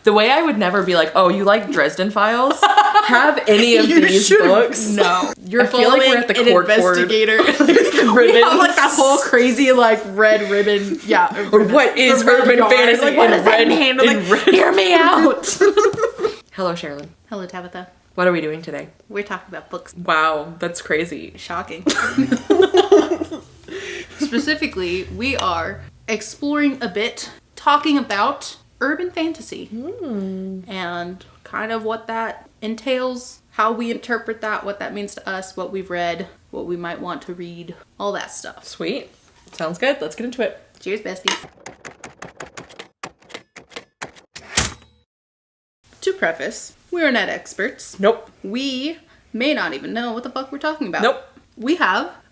The way I would never be like, oh, you like Dresden Files? Have any of these books? No. You're I feel like we're at the court investigator. board. We have like that whole crazy like red ribbon. Yeah. Or what is urban fantasy like, what in does that red? mean? In Like, red. hear me out. Hello, Sharilyn. Hello, Tabatha. What are we doing today? We're talking about books. Wow, that's crazy. Shocking. Specifically, we are exploring a bit, talking about urban fantasy and kind of what that entails, how we interpret that, what that means to us, what we've read, what we might want to read, all that stuff. Sweet. Sounds good. Let's get into it. Cheers, besties. To preface, we are not experts. Nope. We may not even know what the fuck we're talking about. Nope.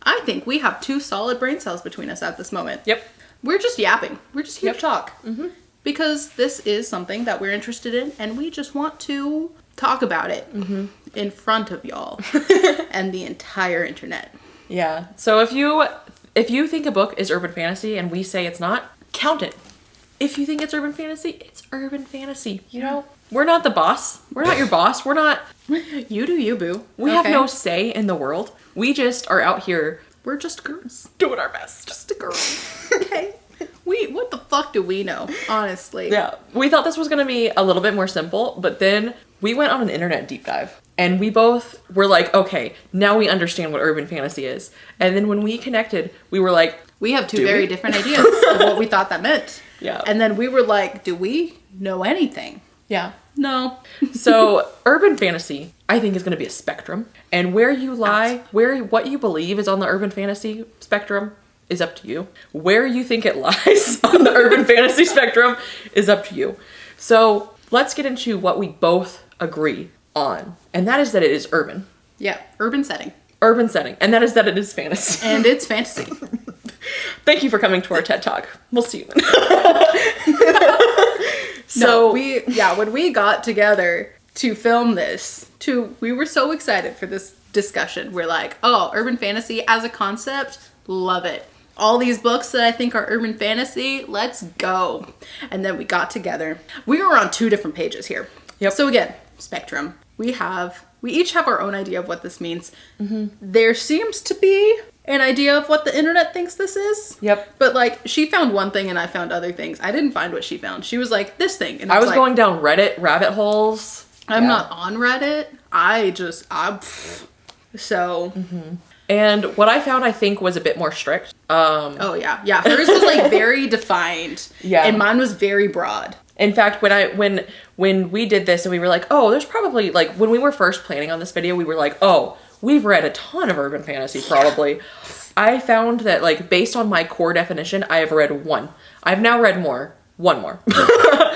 I think we have 2 solid brain cells between us at this moment. Yep. We're just yapping. We're just here Yep. to talk. Because this is something that we're interested in and we just want to talk about it in front of y'all and the entire internet. Yeah. So if you think a book is urban fantasy and we say it's not, count it. If you think it's urban fantasy, it's urban fantasy. You know, we're not the boss. We're not your boss. We're not. You do you, boo. We have no say in the world. We just are out here. We're just girls. Doing our best. Just a girl. Okay. What the fuck do we know? Honestly. Yeah. We thought this was going to be a little bit more simple, but then we went on an internet deep dive. And we both were like, okay, now we understand what urban fantasy is. And then when we connected, we were like, we have 2 very different ideas of what we thought that meant. Yeah. And then we were like, do we know anything? Yeah. No. So urban fantasy, I think, is going to be a spectrum. And where you lie, what you believe is on the urban fantasy spectrum is up to you. Where you think it lies on the urban fantasy spectrum is up to you. So let's get into what we both agree on. And that is that it is urban. Yeah. Urban setting. Urban setting. And that is that it is fantasy. And it's fantasy. Thank you for coming to our TED Talk. We'll see you then. So when we got together to film this, we were so excited for this discussion. We're like, oh, urban fantasy as a concept, love it. All these books that I think are urban fantasy, let's go. And then we got together. We were on 2 different pages here. Yep. So again, spectrum. We each have our own idea of what this means. There seems to be an idea of what the internet thinks this is. Yep. But like, she found one thing and I found other things. I didn't find what she found. She was like, this thing. And I was like, going down Reddit rabbit holes. I'm not on Reddit. So. And what I found, I think, was a bit more strict. Oh yeah. Yeah. Hers was like very defined. Yeah. And mine was very broad. In fact, when we did this and we were like, oh, there's probably, like, when we were first planning on this video, we were like, oh, we've read a ton of urban fantasy, probably. I found that, like, based on my core definition, I have read 1. I've now read more. 1 more.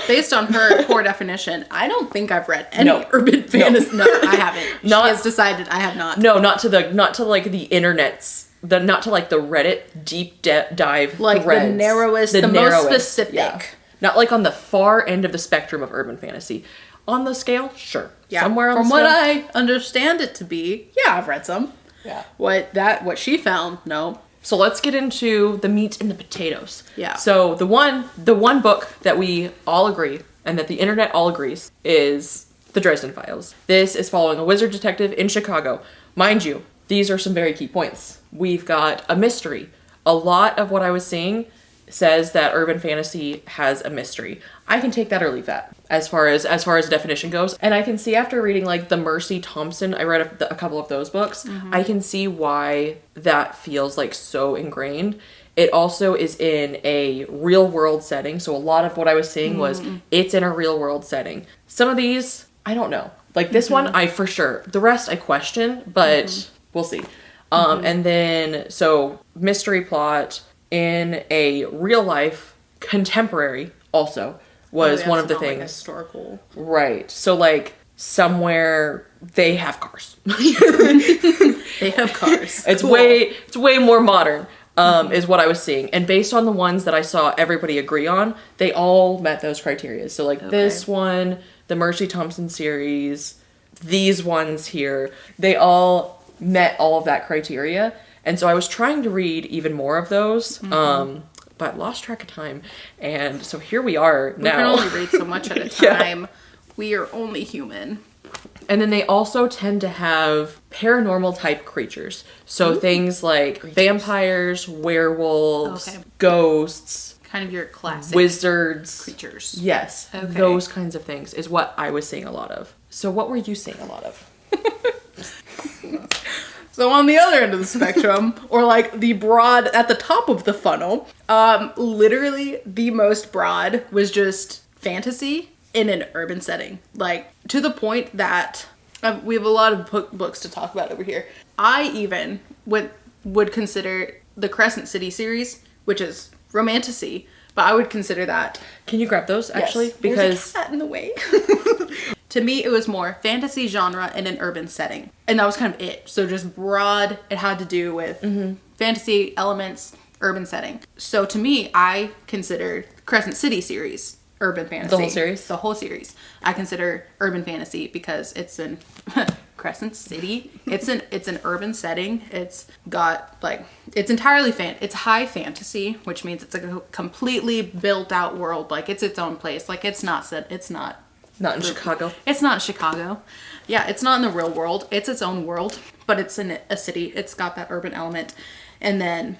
Based on her core definition, I don't think I've read any urban fantasy. No, I haven't. She has decided I have not. No, not to like the internet's, not to like the Reddit deep dive like threads. the most specific. Yeah. Not like on the far end of the spectrum of urban fantasy. On the scale, sure. Yeah. Somewhere on From the what scale. I understand it to be, yeah, I've read some. Yeah. What she found, no. So let's get into the meat and the potatoes. Yeah. So the one book that we all agree, and that the internet all agrees, is The Dresden Files. This is following a wizard detective in Chicago. Mind you, these are some very key points. We've got a mystery. A lot of what I was seeing says that urban fantasy has a mystery. I can take that or leave that as far as definition goes. And I can see after reading like the Mercy Thompson, I read a couple of those books, I can see why that feels like so ingrained. It also is in a real world setting. So a lot of what I was seeing was it's in a real world setting. Some of these, I don't know. Like this one, I for sure. The rest I question, but we'll see. And then, so mystery plot in a real life contemporary also was one of the things. Like historical. Right. So like somewhere they have cars. They have cars. It's cool. It's way more modern. Is what I was seeing. And based on the ones that I saw everybody agree on, they all met those criteria. So like this one, the Mercy Thompson series, these ones here, they all met all of that criteria. And so I was trying to read even more of those, but lost track of time. And so here we are now. We can only read so much at a time. We are only human. And then they also tend to have paranormal type creatures. So things like vampires, werewolves, ghosts. Kind of your classic wizards. creatures. Yes. Okay. Those kinds of things is what I was seeing a lot of. So what were you seeing a lot of? So on the other end of the spectrum, or like the broad at the top of the funnel, literally the most broad was just fantasy in an urban setting. Like, to the point that we have a lot of books to talk about over here. I even would consider the Crescent City series, which is romantasy, but I would consider that. Can you grab those, actually? Yes. Because there's a cat in the way. To me, it was more fantasy genre in an urban setting. And that was kind of it. So just broad, it had to do with fantasy elements, urban setting. So to me, I consider Crescent City series urban fantasy. The whole series? The whole series. I consider urban fantasy because it's in Crescent City. It's an urban setting. It's got like, it's entirely it's high fantasy, which means it's like a completely built out world. Like it's its own place. Like it's not in Chicago. It's not Chicago. Yeah, it's not in the real world. It's its own world, but it's in a city. It's got that urban element. And then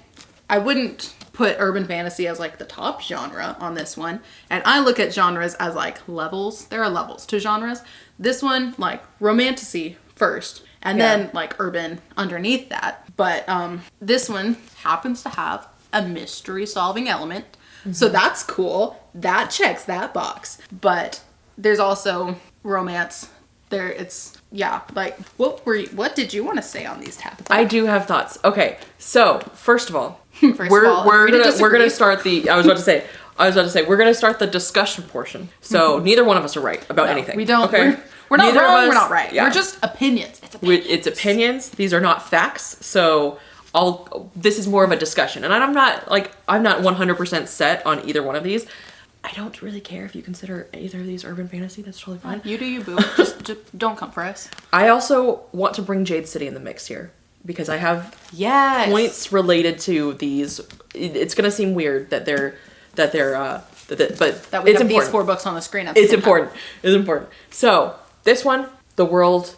I wouldn't put urban fantasy as like the top genre on this one. And I look at genres as like levels. There are levels to genres. This one, like romantasy first, and then like urban underneath that. But this one happens to have a mystery solving element. So that's cool. That checks that box. But there's also romance. Like what did you want to say on these Tabatha? I do have thoughts. Okay, so first of all, we're gonna start the. I was about to say we're gonna start the discussion portion. So neither one of us are right about anything. We don't. Okay, we're not Neither wrong. of us, We're not right. yeah. We're just opinions. It's opinions. These are not facts. So this is more of a discussion, and I'm not 100% set on either one of these. I don't really care if you consider either of these urban fantasy. That's totally fine. You do you, boo. just don't come for us. I also want to bring Jade City in the mix here because I have points related to these. It's gonna seem weird but That we it's have important. these 4 books on the screen. It's important. It's important. So this one, the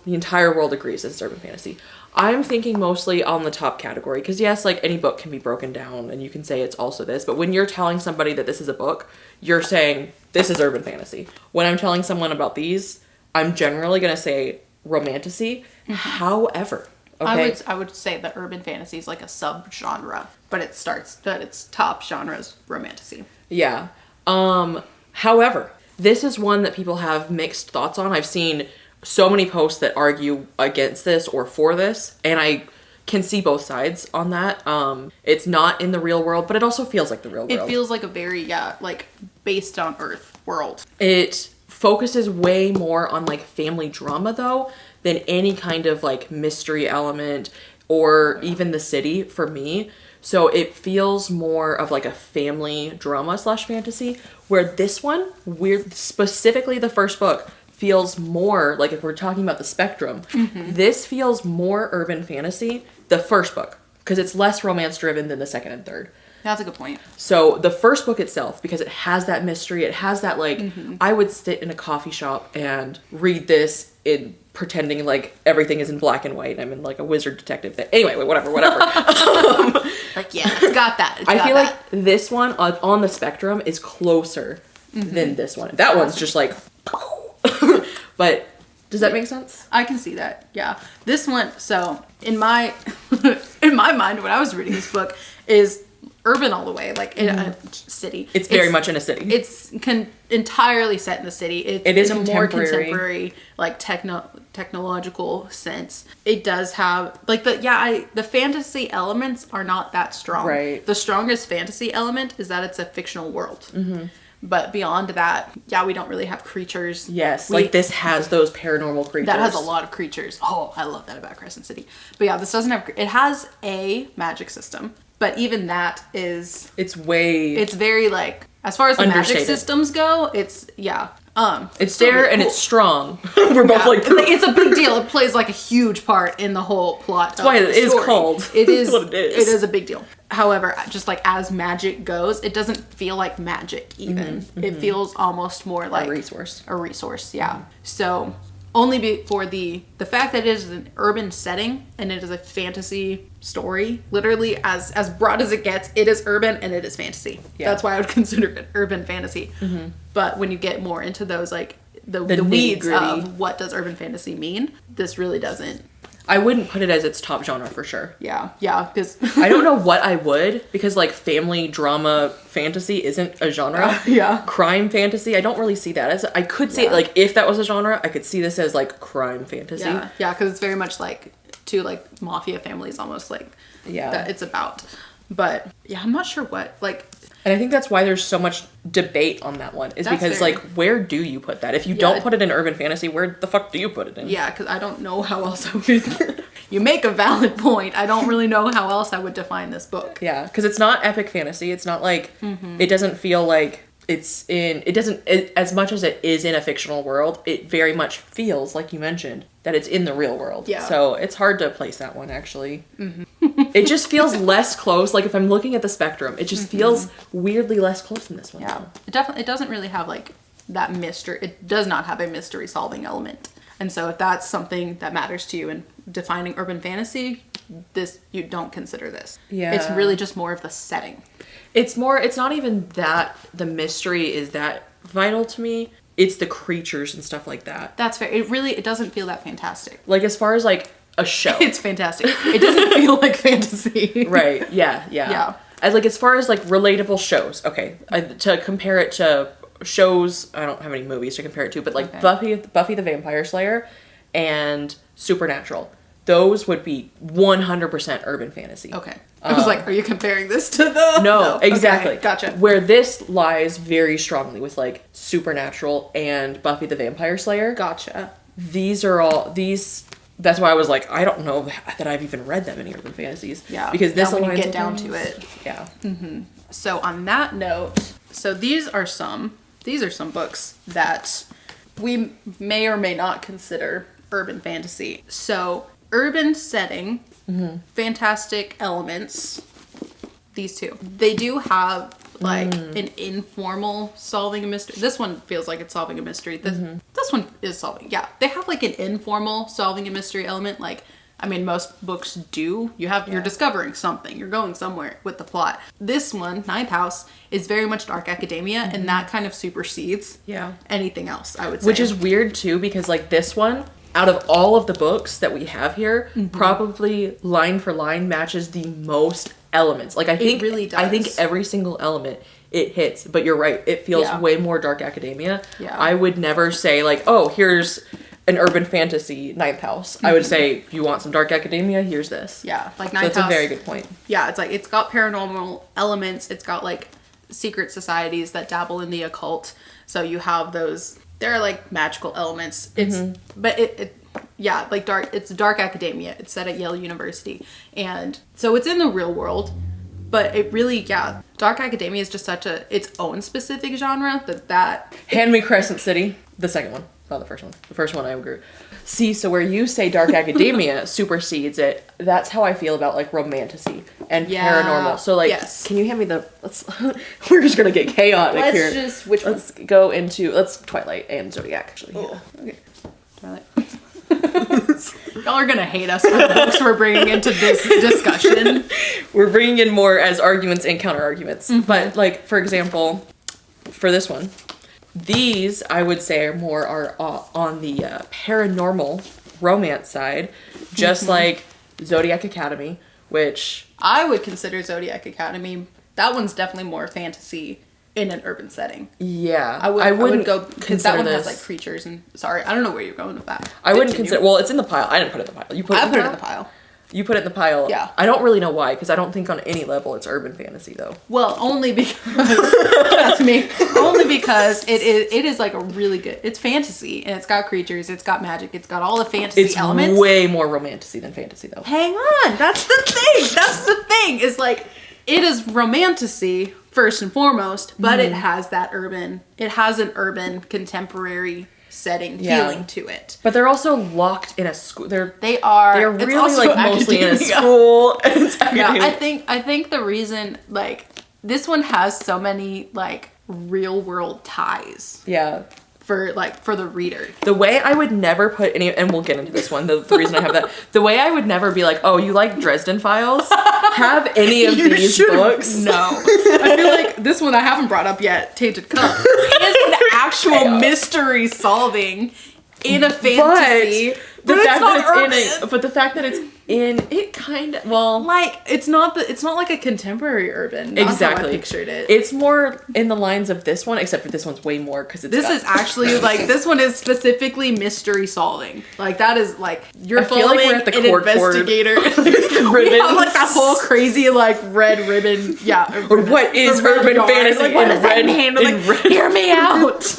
entire world agrees it's urban fantasy. I'm thinking mostly on the top category because yes, like any book can be broken down and you can say it's also this, but when you're telling somebody that this is a book, you're saying this is urban fantasy. When I'm telling someone about these, I'm generally going to say romantasy. However, okay. I would say that urban fantasy is like a sub-genre, but its top genre is romantasy. Yeah. However, this is one that people have mixed thoughts on. I've seen so many posts that argue against this or for this, and I can see both sides on that. It's not in the real world, but it also feels like the real world. It feels like a very, like based on Earth world. It focuses way more on like family drama though than any kind of like mystery element or even the city for me. So it feels more of like a family drama / fantasy, where this one, specifically the first book, feels more like, if we're talking about the spectrum, this feels more urban fantasy, the first book, because it's less romance driven than the second and third. That's a good point. So the first book itself, because it has that mystery, it has that like, I would sit in a coffee shop and read this in pretending like everything is in black and white. I'm in like a wizard detective thing. Anyway, whatever. Like, yeah, it's got that. I feel like this one on the spectrum is closer than this one. That one's just like, but does that make sense? I can see that. Yeah. This one, so in my mind when I was reading this book, is urban all the way, like in a city. It's very much in a city. It's entirely set in the city. It is in a more contemporary, like technological sense. It does have like the fantasy elements are not that strong. Right. The strongest fantasy element is that it's a fictional world. But beyond that, we don't really have creatures. Yes, like this has those paranormal creatures. That has a lot of creatures. Oh, I love that about Crescent City. But yeah, this doesn't have... It has a magic system, but even that is... It's very, like... As far as the magic systems go, it's... Yeah. It's there really and it's strong. We're both like, it's a big deal. It plays like a huge part in the whole plot. That's why it is called. It is what it is. It is a big deal. However, just like as magic goes, it doesn't feel like magic even. It feels almost more like a resource. A resource, yeah. So only for the fact that it is an urban setting and it is a fantasy story, literally as broad as it gets, it is urban and it is fantasy. Yeah. That's why I would consider it urban fantasy. But when you get more into those, like the weeds of what does urban fantasy mean, this really doesn't. I wouldn't put it as its top genre for sure. Yeah, because I don't know what I would, because like family drama fantasy isn't a genre. Yeah. Crime fantasy, I don't really see that as. I could see it like if that was a genre, I could see this as like crime fantasy. Yeah, because it's very much like to like mafia families almost like that it's about. But yeah, I'm not sure what like. And I think that's why there's so much debate on that one, is because, like, where do you put that? If you don't put it in urban fantasy, where the fuck do you put it in? Yeah, because I don't know how else I would... You make a valid point. I don't really know how else I would define this book. Yeah, because it's not epic fantasy. It's not, like... It doesn't feel like it's in... It doesn't... as much as it is in a fictional world, it very much feels, like you mentioned, that it's in the real world. Yeah. So it's hard to place that one, actually. It just feels less close. Like, if I'm looking at the spectrum, it just feels weirdly less close than this one. Yeah. It doesn't really have, like, that mystery. It does not have a mystery solving element. And so if that's something that matters to you in defining urban fantasy, you don't consider this. Yeah. It's really just more of the setting. It's not even that the mystery is that vital to me. It's the creatures and stuff like that. That's fair. It doesn't feel that fantastic. Like, as far as, like, a show. It's fantastic. It doesn't feel like fantasy. Right. Yeah. As far as, like, relatable shows. Okay. To compare it to shows, I don't have any movies to compare it to, but, like, Buffy the Vampire Slayer and Supernatural. Those would be 100% urban fantasy. Okay. I was like, are you comparing this to the... No, exactly. Okay, gotcha. Where this lies very strongly with, like, Supernatural and Buffy the Vampire Slayer. Gotcha. These are all... That's why I was like, I don't know that I've even read that many urban fantasies. Yeah. Because this when aligns you get with down things. to it. Yeah. So on that note, these are some books that we may or may not consider urban fantasy. So urban setting, fantastic elements, these two. They do have like an informal solving a mystery. This one feels like it's solving a mystery. This one is solving. Yeah, they have like an informal solving a mystery element. Like, I mean, most books do. You're discovering something. You're going somewhere with the plot. This one, Ninth House, is very much dark academia, and that kind of supersedes anything else, I would say. Which is weird too, because like this one, out of all of the books that we have here, probably line for line matches the most elements. Like, I think it really does. I think every single element it hits, but you're right, it feels way more dark academia. Yeah. I would never say like, oh, here's an urban fantasy Ninth House. I would say, you want some dark academia? Here's this. Yeah, like Ninth House. That's a very good point. Yeah, it's like, it's got paranormal elements. It's got like secret societies that dabble in the occult. So you have those, there are like magical elements. But it's dark academia. It's set at Yale University. And so it's in the real world, but it really, dark academia is just such its own specific genre that Hand Me Crescent City, the second one. Not the first one. The first one I agree. See, so where you say dark academia supersedes it, that's how I feel about like romantasy and paranormal. So like, can you hand me we're just gonna get chaotic here. Let's go into Twilight and Zodiac actually. Oh, okay. Twilight. Y'all are gonna hate us for the books we're bringing into this discussion. We're bringing in more as arguments and counter arguments. But like, for example, for this one, these, I would say, are on the paranormal romance side, just like Zodiac Academy, which... I would consider Zodiac Academy, that one's definitely more fantasy in an urban setting. Yeah. I wouldn't go, because that one this. has like creatures and... Sorry, I don't know where you're going with that. I wouldn't consider... Well, it's in the pile. I didn't put it in the pile. You put it in the pile? I put it in the pile. You put it in the pile. Yeah. I don't really know why, because I don't think on any level it's urban fantasy, though. Well, only because... that's me. Only because it is like a really good... It's fantasy, and it's got creatures, it's got magic, it's got all the fantasy elements. It's way more romantasy than fantasy, though. Hang on! That's the thing! That's the thing! Is like, it is romantasy, first and foremost, but it has an urban contemporary setting feeling to it. But they're also locked in a school. They're really like mostly in a school. Yeah, I think the reason like this one has so many like real world ties. Yeah. For the reader. The way I would never put any, and we'll get into this one, the reason I have that, the way I would never be like, oh, you like Dresden Files? Have any of these books? No. I feel like this one I haven't brought up yet, Tainted Cup, is an actual mystery solving in a fantasy. But the fact that it's in it kind of, well, like it's not like a contemporary urban. That's exactly. How I pictured it. It's more in the lines of this one, except for this one's way more because this is actually like this one is specifically mystery solving. Like that is like you're following like we're at the an investigator. We have like that whole crazy like red ribbon. Yeah. Or what is urban fantasy like, in red? Hear me out.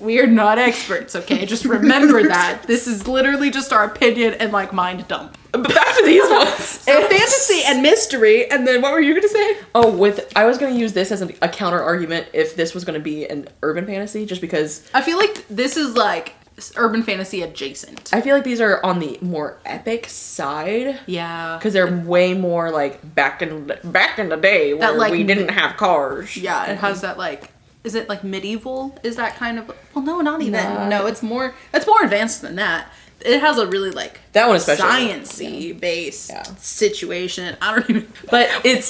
We are not experts, okay? Just remember that. This is literally just our opinion and like mind dump. But back to these ones. So fantasy and mystery, and then what were you gonna say? Oh, I was gonna use this as a counter argument if this was gonna be an urban fantasy, just because I feel like this is like urban fantasy adjacent. I feel like these are on the more epic side. Yeah. Because they're way more like back in the day where like, we didn't have cars. Yeah, it has that like. Is it like medieval? Is that kind of... Well, no, not even. No, it's more advanced than that. It has a really like... That one especially. Science-y based situation. I don't even... But it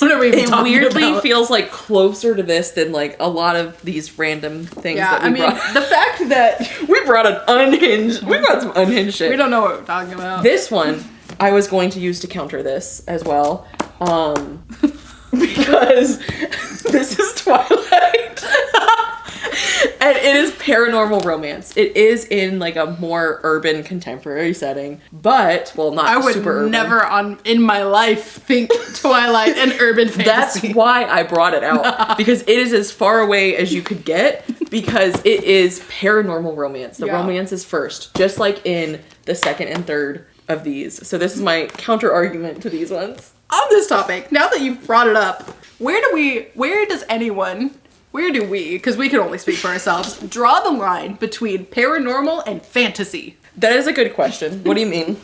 weirdly feels like closer to this than like a lot of these random things that we brought. The fact that... we brought some unhinged shit. We don't know what we're talking about. This one, I was going to use to counter this as well. Because this is Twilight. And it is paranormal romance. It is in like a more urban contemporary setting, but not super urban. I would never in my life think Twilight and urban fantasy. That's why I brought it out, because it is as far away as you could get, because it is paranormal romance. The romance is first, just like in the second and third of these. So this is my counter argument to these ones. On this topic, now that you've brought it up, where do we, because we can only speak for ourselves, draw the line between paranormal and fantasy? That is a good question. What do you mean?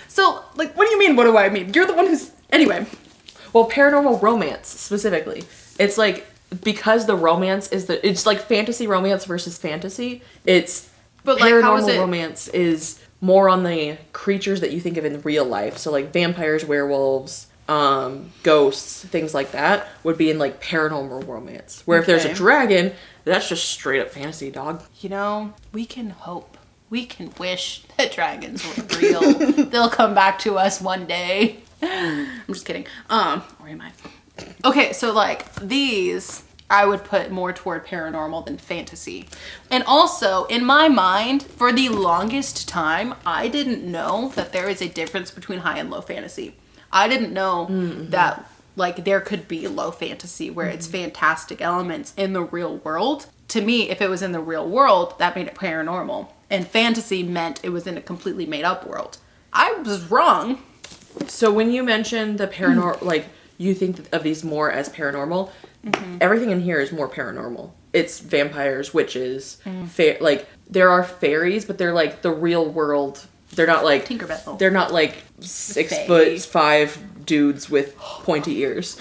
So, like, what do you mean, what do I mean? You're the one who's... Anyway. Well, paranormal romance, specifically. It's like, because the romance is it's like fantasy romance versus fantasy. But paranormal like, how is it? Romance is more on the creatures that you think of in real life. So, like, vampires, werewolves... ghosts, things like that would be in like paranormal romance. Where if there's a dragon, that's just straight up fantasy, dog. You know, we can hope. We can wish that dragons were real. They'll come back to us one day. I'm just kidding. Or am I? Okay, so like these I would put more toward paranormal than fantasy. And also, in my mind, for the longest time, I didn't know that there is a difference between high and low fantasy. I didn't know that like there could be low fantasy where it's fantastic elements in the real world. To me, if it was in the real world, that made it paranormal. And fantasy meant it was in a completely made up world. I was wrong. So when you mentioned the paranormal, like you think of these more as paranormal, everything in here is more paranormal. It's vampires, witches, like there are fairies, but they're like the real world. They're not like Tinkerbell. They're not like 6'5" dudes with pointy ears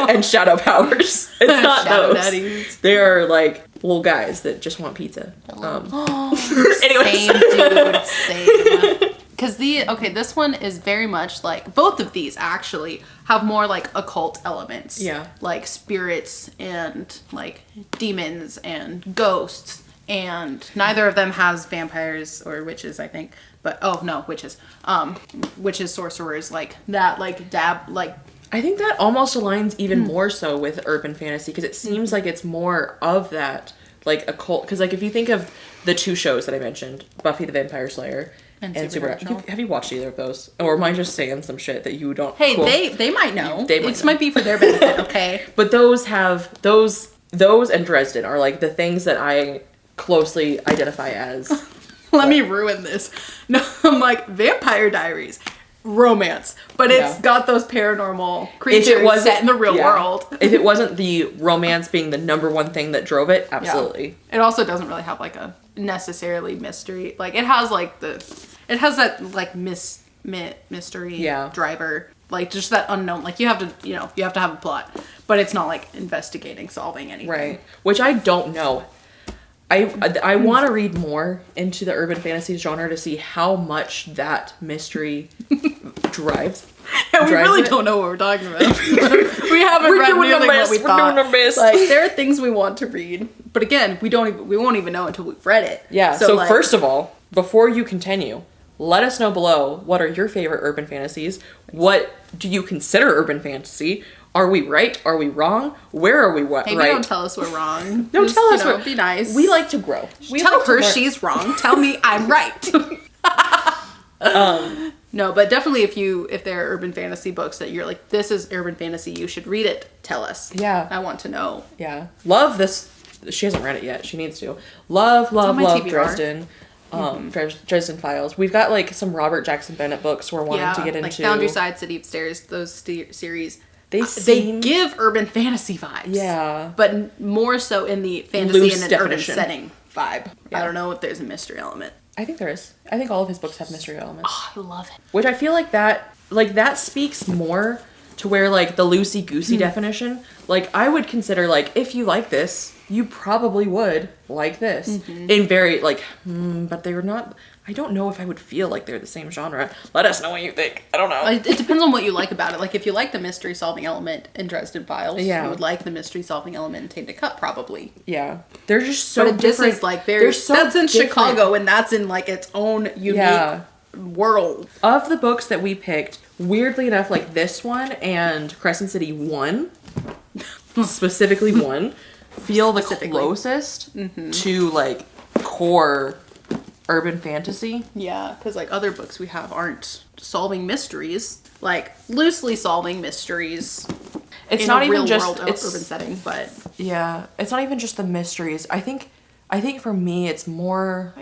and shadow powers. It's not shadow those. Daddies. They are like little guys that just want pizza. Same dude, same. Because this one is very much like both of these actually have more like occult elements. Yeah, like spirits and like demons and ghosts. And neither of them has vampires or witches, I think. But, witches. Witches, sorcerers, like that, like dab, like... I think that almost aligns even more so with urban fantasy, because it seems like it's more of that, like, occult. Because, like, if you think of the two shows that I mentioned, Buffy the Vampire Slayer and Supernatural. Have you watched either of those? Or am I just saying some shit that you don't... Hey, they might know. This might be for their benefit, okay? But those and Dresden are, like, the things that I... closely identify as. Let me ruin this. No, I'm like, Vampire Diaries. romance, but it's got those paranormal creatures set in the real world. If it wasn't the romance being the number one thing that drove it, absolutely. Yeah. It also doesn't really have like a necessarily mystery. Like it has like it has that like mystery driver, like just that unknown. Like you have to have a plot, but it's not like investigating, solving anything. Right. Which I don't know. I want to read more into the urban fantasy genre to see how much that mystery drives. Yeah, we really don't know what we're talking about. We haven't read nearly what we thought. We're doing our best. Like, there are things we want to read, but again, we won't even know until we've read it. Yeah. So like, first of all, before you continue, let us know below, what are your favorite urban fantasies? What do you consider urban fantasy? Are we right? Are we wrong? Where are we right? Maybe don't tell us we're wrong. Don't tell us we're... Be nice. We like to grow. Tell her she's wrong. Tell me I'm right. No, but definitely if there are urban fantasy books that you're like, this is urban fantasy, you should read it, tell us. Yeah. I want to know. Yeah. Love this. She hasn't read it yet. She needs to. Love Dresden. Dresden Files. We've got like some Robert Jackson Bennett books we're wanting to get into. Like Foundry Side, City of Stairs, those series. They give urban fantasy vibes. Yeah. But more so in the fantasy and an urban setting vibe. Yeah. I don't know if there's a mystery element. I think there is. I think all of his books have mystery elements. Oh, I love it. Which I feel like that speaks more to where like the loosey-goosey definition. Like I would consider like, if you like this, you probably would like this. In very like, but they were not... I don't know if I would feel like they're the same genre. Let us know what you think. I don't know. It depends on what you like about it. Like, if you like the mystery-solving element in Dresden Files, you would like the mystery-solving element in Tainted Cup, probably. Yeah. They're just so different. This is, like, very... That's in Chicago, and that's in, like, its own unique world. Of the books that we picked, weirdly enough, like, this one and Crescent City 1, specifically 1, feel the closest to, like, core... urban fantasy. Yeah, because like other books we have aren't solving mysteries, like loosely solving mysteries. It's not even just urban setting, but yeah, it's not even just the mysteries. I think for me it's more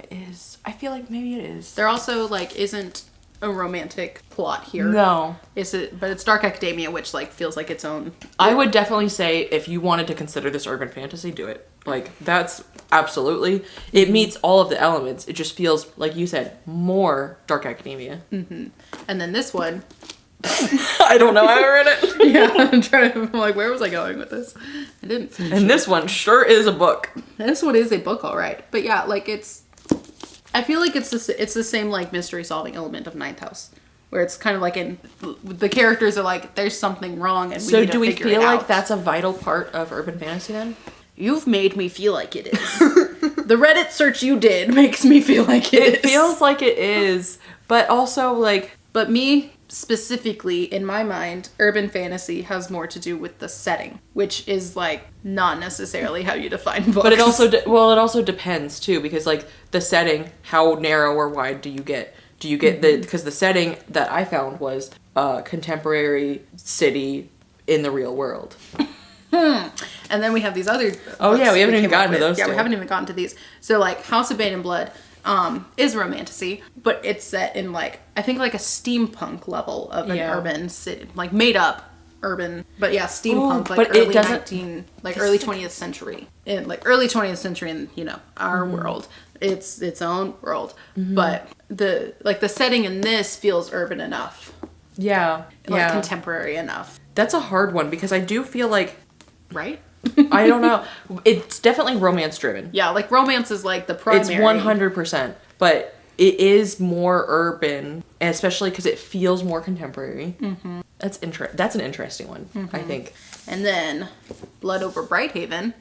I feel like maybe it is. There also like isn't a romantic plot here. No, but it's dark academia, which like feels like its own. I would definitely say if you wanted to consider this urban fantasy, do it. Like that's absolutely, it meets all of the elements. It just feels like you said more dark academia. And then this one, I don't know. I haven't read it. Yeah, I'm like, where was I going with this? I didn't. And this one sure is a book. This one is a book, all right. But yeah, like I feel like it's the same like mystery solving element of Ninth House, where it's kind of like the characters are like, there's something wrong, and we need to figure it out. So do we feel like that's a vital part of urban fantasy then? You've made me feel like it is. The Reddit search you did makes me feel like it is. It feels like it is, but also like... But me, specifically, in my mind, urban fantasy has more to do with the setting, which is like not necessarily how you define books. But it also, it also depends too, because like the setting, how narrow or wide do you get? Do you get because the setting that I found was a contemporary city in the real world. And then we have these other we haven't even gotten to those. Yeah, we haven't even gotten to these. So like House of Bane and Blood is romantasy, but it's set in like I think like a steampunk level of an urban city, like made up urban, but yeah, steampunk. Like but early 20th century, in like early 20th century in our world. It's its own world, but the setting in this feels urban enough. Yeah, like contemporary enough. That's a hard one because I do feel like. Right? I don't know. It's definitely romance driven. Yeah, like romance is like the primary. It's 100%. But it is more urban, and especially because it feels more contemporary. That's an interesting one, I think. And then Blood Over Brighthaven.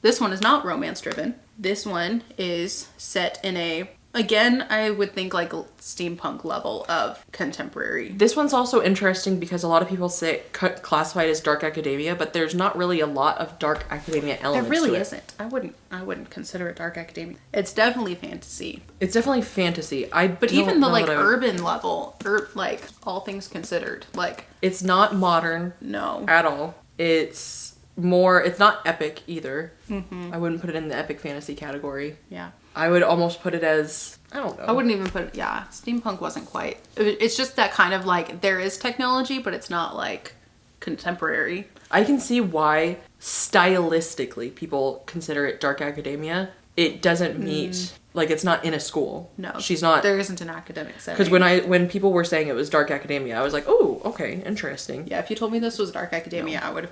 This one is not romance driven. This one is set in again, I would think like a steampunk level of contemporary. This one's also interesting because a lot of people say classified as dark academia, but there's not really a lot of dark academia elements. There really isn't. I wouldn't consider it dark academia. It's definitely fantasy. It's definitely fantasy. But even the like urban level, like all things considered, like it's not modern. No. At all. It's not epic either. I wouldn't put it in the epic fantasy category. Yeah. I would almost put it as, I don't know. I wouldn't even put it, yeah, steampunk wasn't quite. It's just that kind of like, there is technology, but it's not like contemporary. I can see why stylistically people consider it dark academia. It doesn't meet, like, it's not in a school. No. She's not. There isn't an academic setting. Because when people were saying it was dark academia, I was like, oh, okay, interesting. Yeah, if you told me this was dark academia, I would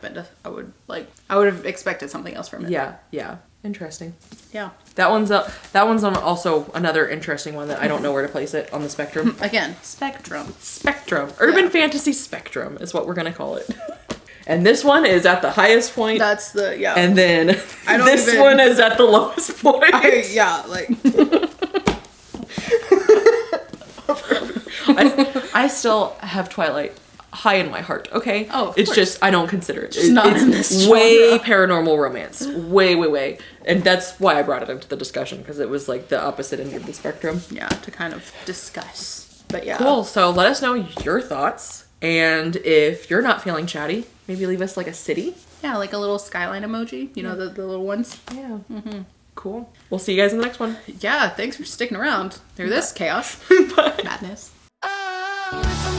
have expected something else from it. Yeah. Interesting. Yeah. That one's also another interesting one that I don't know where to place it on the spectrum. Again, spectrum. Urban fantasy spectrum is what we're gonna call it. And this one is at the highest point. That's the, yeah. And then this one is at the lowest point. I still have Twilight high in my heart, okay? Oh, of it's course. Just, I don't consider it. It's not in this genre. Way paranormal romance. Way. And that's why I brought it into the discussion, because it was like the opposite end of the spectrum. Yeah, to kind of discuss. But yeah. Cool, so let us know your thoughts. And if you're not feeling chatty, maybe leave us like a city. Yeah, like a little skyline emoji. You know, the little ones. Yeah. Mm-hmm. Cool. We'll see you guys in the next one. Yeah, thanks for sticking around through this chaos. Madness. Oh,